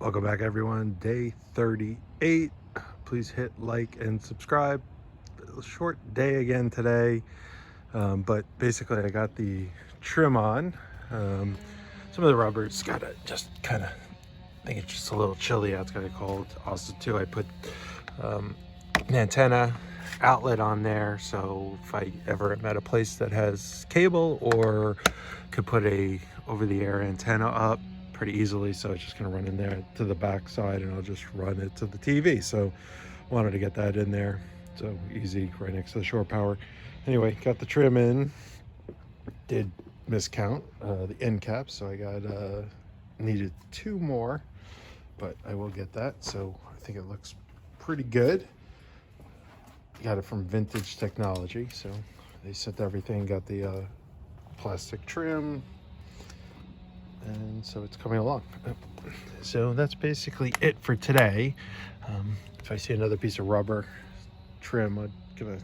Welcome back, everyone. Day 38. Please hit like and subscribe. A short day again today, but basically I got the trim on. Some of the rubber's gotta just kind of, I think it's just a little chilly out. It's got cold. Also too, I put an antenna outlet on there, so if I ever am at a place that has cable or could put a over-the-air antenna up pretty easily, so it's just going to run in there to the back side and I'll just run it to the TV. So wanted to get that in there, so easy, right next to the shore power. Anyway, got the trim in. Did miscount the end caps, so I got needed 2 more, but I will get that. So I think it looks pretty good. Got it from Vintage Technology, so they sent everything. Got the plastic trim, and so it's coming along. So that's basically it for today. If I see another piece of rubber trim, I'm gonna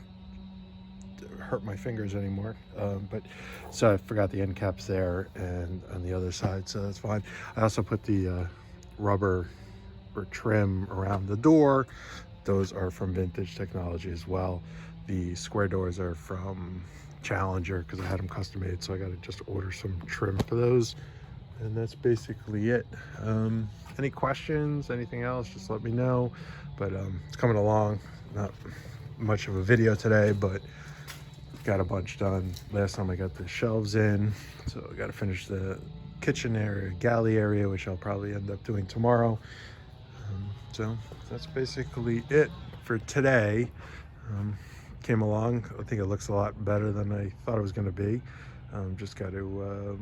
hurt my fingers anymore. But so I forgot the end caps there and on the other side, so that's fine. I also put the rubber or trim around the door. Those are from Vintage Technology as well. The square doors are from Challenger because I had them custom made, so I got to just order some trim for those. And that's basically it. Any questions, anything else, just let me know. But it's coming along. Not much of a video today, but got a bunch done. Last time I got the shelves in, so I got to finish the kitchen area, galley area, which I'll probably end up doing tomorrow. So that's basically it for today. Came along. I think it looks a lot better than I thought it was going to be. Just got to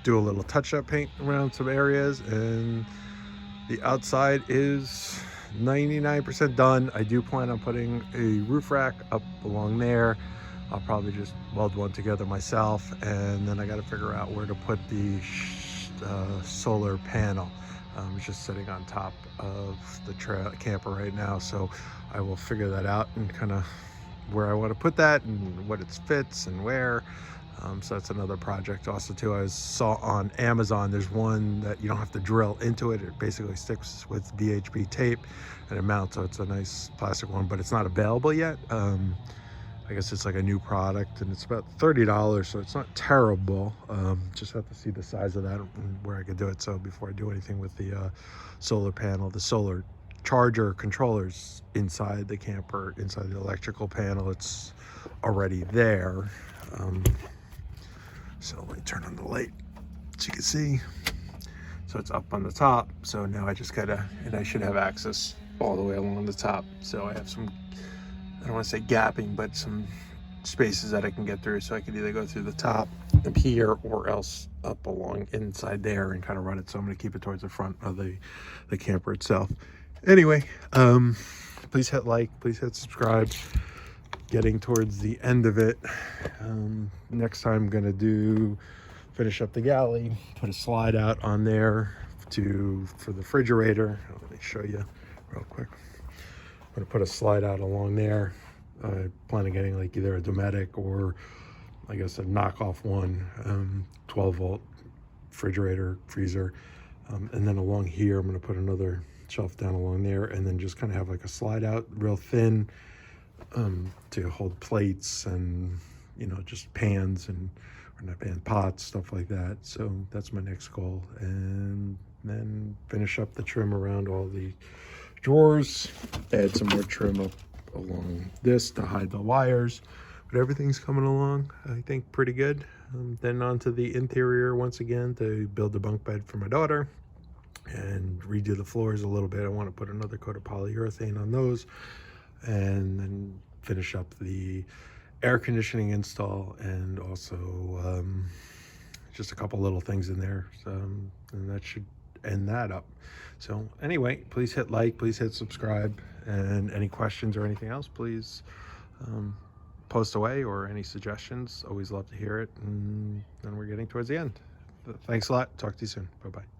do a little touch-up paint around some areas, and the outside is 99% done. I do plan on putting a roof rack up along there. I'll probably just weld one together myself, and then I got to figure out where to put the solar panel. It's just sitting on top of the camper right now, so I will figure that out and kind of where I want to put that and what it fits and where. So that's another project. Also too, I saw on Amazon there's one that you don't have to drill into it. It basically sticks with VHB tape and it mounts, so it's a nice plastic one, but it's not available yet. I guess it's like a new product, and it's about $30, so it's not terrible. Just have to see the size of that and where I could do it. So before I do anything with the solar panel, the solar charger controllers inside the camper, inside the electrical panel, it's already there. So let me turn on the light so you can see. So it's up on the top. So now I just gotta, and I should have access all the way along the top. So I have some, I don't want to say gapping, but some spaces that I can get through, so I could either go through the top up here or else up along inside there and kind of run it. So I'm going to keep it towards the front of the camper itself. Anyway, please hit like, please hit subscribe. Getting towards the end of it. Next time I'm going to finish up the galley, put a slide out on there for the refrigerator. Let me show you real quick. I'm going to put a slide out along there. I plan on getting like either a Dometic or I guess a knockoff one, 12 volt refrigerator, freezer. And then along here, I'm going to put another shelf down along there and then just kind of have like a slide out real thin to hold plates and, you know, just pans and, or not pan, pots, stuff like that. So that's my next goal. And then finish up the trim around all the drawers, add some more trim up along this to hide the wires, but everything's coming along, I think, pretty good. Then onto the interior once again to build a bunk bed for my daughter and redo the floors a little bit. I want to put another coat of polyurethane on those, and then finish up the air conditioning install, and also just a couple little things in there. So, and that should end that up. So anyway, please hit like, please hit subscribe, and any questions or anything else, please post away, or any suggestions. Always love to hear it. And then we're getting towards the end. Thanks a lot. Talk to you soon. Bye-bye.